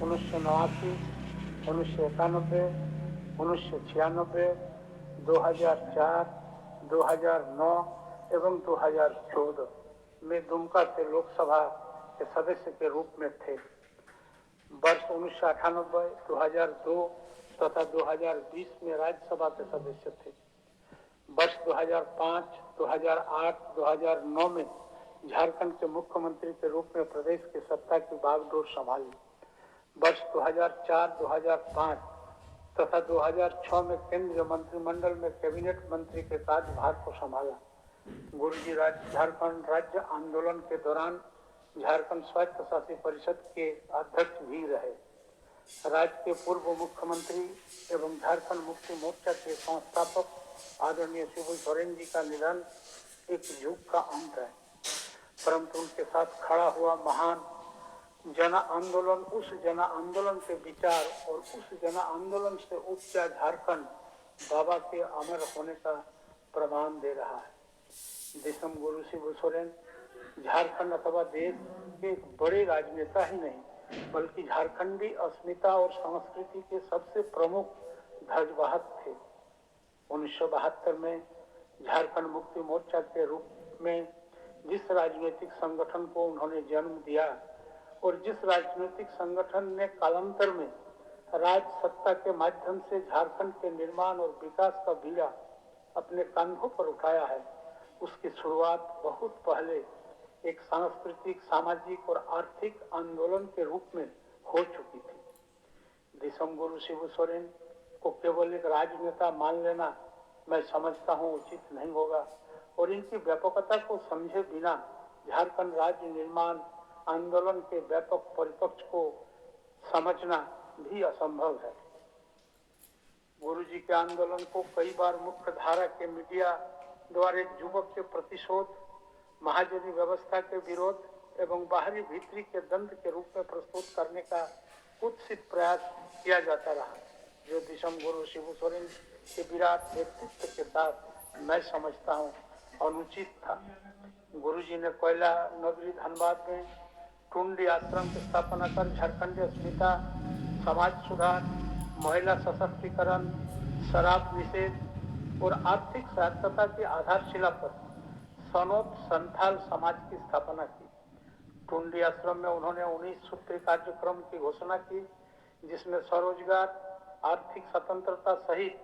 1989, 1991, 1996, 2004, 2009 एवं 2014 में दुमका से लोकसभा के सदस्य के रूप में थे। वर्ष 1998, 2002 तथा 2020 में राज्यसभा के सदस्य थे। वर्ष 2005, 2008, 2009 में झारखंड के मुख्यमंत्री के रूप में प्रदेश की सत्ता की बागडोर संभाली। वर्ष 2004, 2005 तथा 2006 में केंद्रीय मंत्रिमंडल में कैबिनेट मंत्री के कार्यभार को संभाला। गुरुजी झारखंड राज्य आंदोलन के दौरान झारखंड स्वायत्त शासी परिषद के अध्यक्ष भी रहे। राज्य के पूर्व मुख्यमंत्री एवं झारखंड मुक्ति मोर्चा के संस्थापक आदरणीय शिबू सोरेन जी का निधन एक युग का अंत है, परंतु उनके साथ खड़ा हुआ महान जन आंदोलन, उस जन आंदोलन के विचार और उस जन आंदोलन से उपजा झारखंड बाबा के अमर होने का प्रमाण दे रहा है। दिसम गुरु शिबू सोरेन झारखंड अथवा देश के एक बड़े राजनेता ही नहीं, बल्कि झारखंडी अस्मिता और संस्कृति के सबसे प्रमुख ध्वजवाहक थे। 1972 में झारखंड मुक्ति मोर्चा के रूप में जिस राजनीतिक संगठन को उन्होंने जन्म दिया और जिस राजनीतिक संगठन ने कालांतर में राज सत्ता के माध्यम से झारखंड के निर्माण और विकास का बीड़ा अपने कंधों पर उठाया है, उसकी शुरुआत बहुत पहले एक सांस्कृतिक, सामाजिक और आर्थिक आंदोलन के रूप में हो चुकी थी। दिसम गुरु शिबू सोरेन को केवल एक राजनेता मान लेना मैं समझता हूँ उचित नहीं होगा और इनकी व्यापकता को समझे बिना झारखंड राज्य निर्माण आंदोलन के व्यापक परिपक्ष को समझना भी असंभव है। गुरुजी के आंदोलन को कई बार मुख्य धारा के मीडिया द्वारा युवक के प्रतिशोध, महाजनी व्यवस्था के विरोध एवं बाहरी भीतरी के द्वंद्व के रूप में प्रस्तुत करने का कुत्सित प्रयास किया जाता रहा, जो दिसम गुरु शिबू सोरेन के विराट व्यक्तित्व के साथ मैं समझता हूँ अनुचित था। गुरुजी ने कोयला नगरी धनबाद में टुंडी आश्रम की स्थापना कर झारखंडी अस्मिता, समाज सुधार, महिला सशक्तिकरण, शराब निषेध और आर्थिक सहायता की आधारशिला पर सनोत संथाल समाज की स्थापना की। टुंडी आश्रम में उन्होंने 19 सूत्री कार्यक्रम की घोषणा की, जिसमें स्वरोजगार, आर्थिक स्वतंत्रता सहित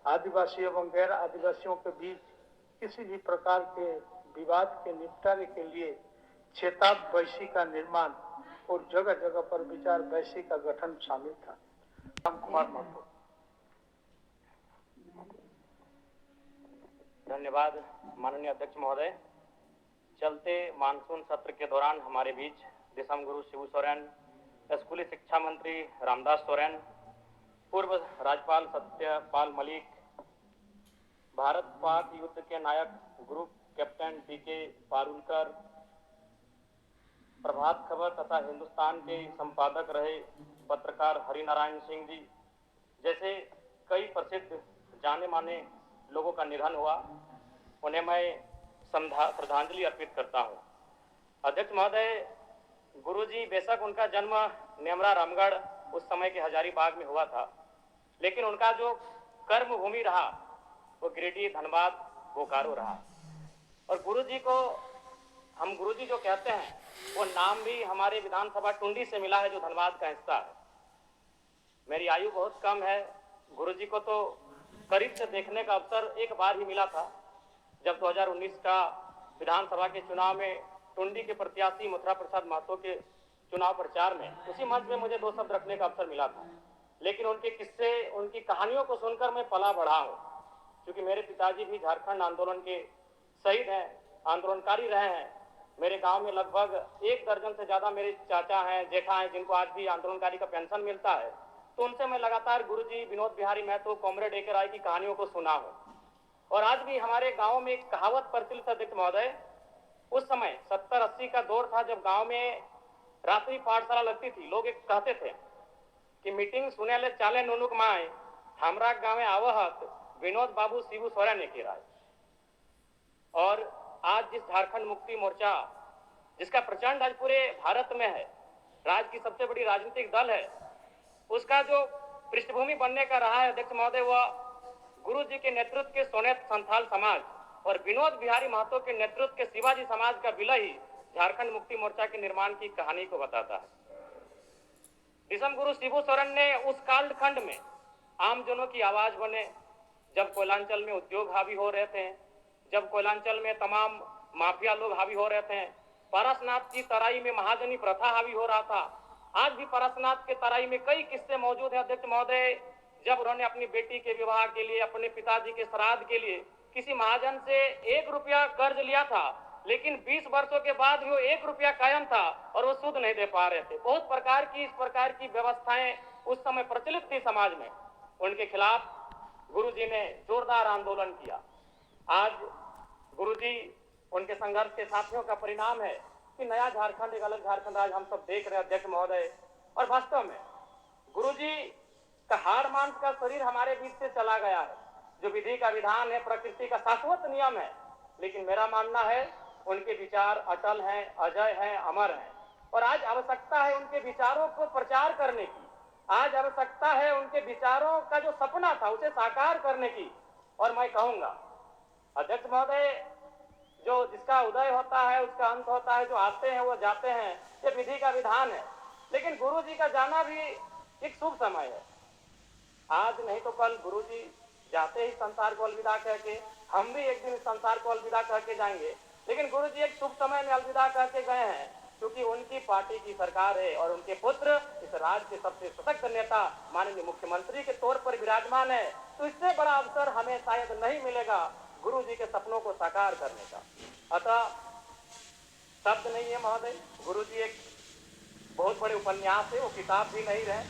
आदिवासी एवं गैर आदिवासियों के बीच किसी भी प्रकार के विवाद के निपटारे के लिए चेताब वैशी का निर्माण और जगह जगह पर विचार वैशी का गठन शामिल था। राम कुमार महतो। धन्यवाद माननीय अध्यक्ष महोदय। चलते मानसून सत्र के दौरान हमारे बीच दिसम गुरु शिबू सोरेन, स्कूली शिक्षा मंत्री रामदास सोरेन, पूर्व राज्यपाल सत्यपाल मलिक, भारत पाक युद्ध के नायक ग्रुप कैप्टन पीके पारुलकर, प्रभात खबर तथा हिंदुस्तान के संपादक रहे पत्रकार हरिनारायण सिंह जी जैसे कई प्रसिद्ध जाने माने लोगों का निधन हुआ, उन्हें मैं श्रद्धांजलि अर्पित करता हूं। अध्यक्ष महोदय, गुरुजी बेशक उनका जन्म नेमरा रामगढ़ उस समय के हजारीबाग में हुआ था, लेकिन उनका जो कर्म भूमि रहा वो गिरिडीह, धनबाद, बोकारो रहा। और गुरुजी को हम गुरुजी जो कहते हैं वो नाम भी हमारे विधानसभा टुंडी से मिला है, जो धनबाद का हिस्सा है। मेरी आयु बहुत कम है, गुरुजी को तो करीब से देखने का अवसर एक बार ही मिला था, जब 2019 का विधानसभा के चुनाव में टुंडी के प्रत्याशी मथुरा प्रसाद महतो के चुनाव प्रचार में उसी मंच में मुझे 2 शब्द रखने का अवसर मिला था। लेकिन उनके किस्से, उनकी कहानियों को सुनकर मैं पला बढ़ा हूँ, क्योंकि मेरे पिताजी भी झारखंड आंदोलन के शहीद हैं, आंदोलनकारी रहे हैं। मेरे गांव में लगभग 1 दर्जन से ज्यादा मेरे चाचा हैं, जेठा हैं, जिनको आज भी आंदोलनकारी का पेंशन मिलता है। तो उनसे मैं लगातार गुरुजी विनोद बिहारी महतो, कॉमरेड ए के राय की कहानियों को सुना हूँ। और आज भी हमारे गांव में एक कहावत प्रचलित है अध्यक्ष महोदय, उस समय 70-80 का दौर था जब गांव में रात्रि पाठशाला लगती थी। लोग एक कहते थे कि मीटिंग सुने ले चाले नुनुक माए, हमरा गाँव में आवहत विनोद बाबू शिबू सोरेन ए के राय। और आज जिस झारखंड मुक्ति मोर्चा, जिसका प्रचंड आज पूरे भारत में है, राज्य की सबसे बड़ी राजनीतिक दल है, उसका जो पृष्ठभूमि बनने का रहा है अध्यक्ष महोदय, वह गुरु जी के नेतृत्व के सोनेत संथाल समाज और विनोद बिहारी महतो के नेतृत्व के शिवाजी समाज का विलय ही झारखंड मुक्ति मोर्चा के निर्माण की कहानी को बताता है। विषम गुरु शिबू सोरेन ने उस कालखंड में आमजनों की आवाज बने, जब कोयलांचल में उद्योग हावी हो रहे थे, जब कोयलांचल में तमाम माफिया लोग हावी हो रहे थे, पारसनाथ की तराई में महाजनी प्रथा हावी हो रहा था। आज भी पारसनाथ के तराई में कई किस्से मौजूद हैं अध्यक्ष महोदय, जब उन्होंने अपनी बेटी के विवाह के लिए, अपने पिताजी के श्राद्ध के लिए किसी महाजन से 1 रुपया कर्ज लिया था, लेकिन 20 वर्षों के बाद भी वो 1 रुपया कायम था और वो सूद नहीं दे पा रहे थे। बहुत प्रकार की इस प्रकार की व्यवस्थाएं उस समय प्रचलित थी समाज में। उनके खिलाफ गुरुजी ने जोरदार आंदोलन किया। आज गुरुजी उनके संघर्ष के साथियों का परिणाम है कि नया झारखंड, एक अलग झारखंड आज हम सब देख रहे हैं अध्यक्ष महोदय। और वास्तव में गुरुजी का हाड़ मांस का शरीर हमारे बीच से चला गया है। जो विधि का विधान है, प्रकृति का शाश्वत नियम है, लेकिन मेरा मानना है उनके विचार अटल हैं, अजय हैं, अमर हैं। और आज आवश्यकता है उनके विचारों को प्रचार करने की। आज आवश्यकता है उनके विचारों का जो सपना था उसे साकार करने की। और मैं कहूंगा अध्यक्ष महोदय, जो जिसका उदय होता है उसका अंत होता है, जो आते हैं वो जाते हैं, ये विधि का विधान है। लेकिन गुरु जी का जाना भी एक शुभ समय है। आज नहीं तो कल गुरु जी जाते ही संसार को अलविदा कह के, हम भी एक दिन संसार को अलविदा कह के जाएंगे। लेकिन गुरु जी एक शुभ समय में अलविदा कह के गए हैं, क्योंकि उनकी पार्टी की सरकार है और उनके पुत्र इस राज्य के सबसे सशक्त नेता माननीय मुख्यमंत्री के तौर पर विराजमान है। तो इससे बड़ा अवसर हमें शायद नहीं मिलेगा गुरु जी के सपनों को साकार करने का। अतः शब्द नहीं है महोदय, गुरु जी एक बहुत बड़े उपन्यास है, वो किताब भी नहीं रहे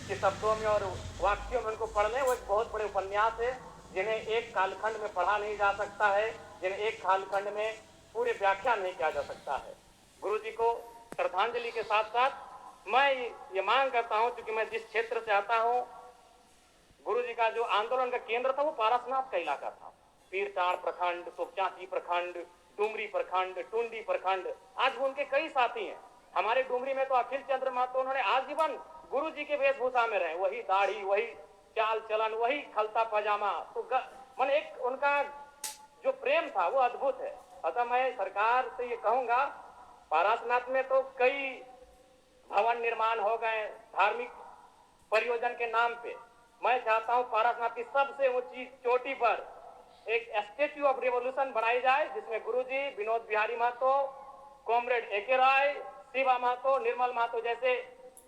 कि शब्दों में और वाक्यों में उनको पढ़ लें। वो एक बहुत बड़े उपन्यास है जिन्हें एक कालखंड में पढ़ा नहीं जा सकता है, जिन्हें एक कालखंड में पूरे व्याख्या नहीं किया जा सकता है। गुरु जी को श्रद्धांजलि के साथ साथ मैं ये मांग करता हूं, क्योंकि मैं जिस क्षेत्र से आता हूं, गुरु जी का जो आंदोलन का केंद्र था वो पारसनाथ का इलाका था। पीरटाड़ प्रखंड, तोपचांची प्रखंड, डुमरी प्रखंड, टुंडी प्रखंड, आज वो उनके कई साथी हैं। हमारे डुमरी में तो अखिल चंद्र महतो, उन्होंने आजीवन गुरु जी के वेशभूषा में रहे, वही दाढ़ी, वही चाल चलन, वही खलता पजामा। तो मन एक उनका जो प्रेम था वो अद्भुत है। अतः मैं सरकार से ये कहूंगा, पारसनाथ में तो कई भवन निर्माण हो गए धार्मिक परियोजन के नाम पे। मैं चाहता हूं पारसनाथ की सबसे ऊंची चोटी पर एक स्टेच्यू ऑफ रिवॉल्यूशन बनाई जाए, जिसमें गुरुजी, विनोद बिहारी महतो, कॉमरेड एके राय, शिवा महतो, निर्मल महतो जैसे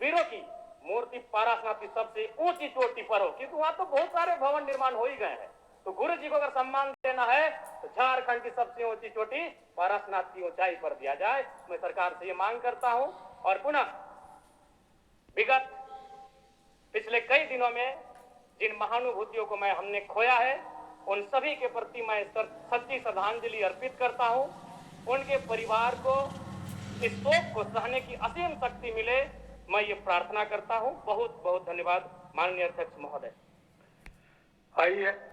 वीरों की मूर्ति पारसनाथ की सबसे ऊंची चोटी पर हो, क्योंकि वहां तो बहुत सारे भवन निर्माण हो ही गए हैं। तो गुरु जी को अगर सम्मान देना है तो झारखंड की सबसे ऊंची चोटी पारसनाथ की ऊंचाई पर दिया जाए। मैं सरकार से ये मांग करता हूं। और पुनः विगत पिछले कई दिनों में जिन महानुभूतियों को हमने खोया है, उन सभी के प्रति मैं सच्ची श्रद्धांजलि अर्पित करता हूं। उनके परिवार को इस शोक को सहने की असीम शक्ति मिले, मैं ये प्रार्थना करता हूं। बहुत बहुत धन्यवाद माननीय अध्यक्ष महोदय। आइए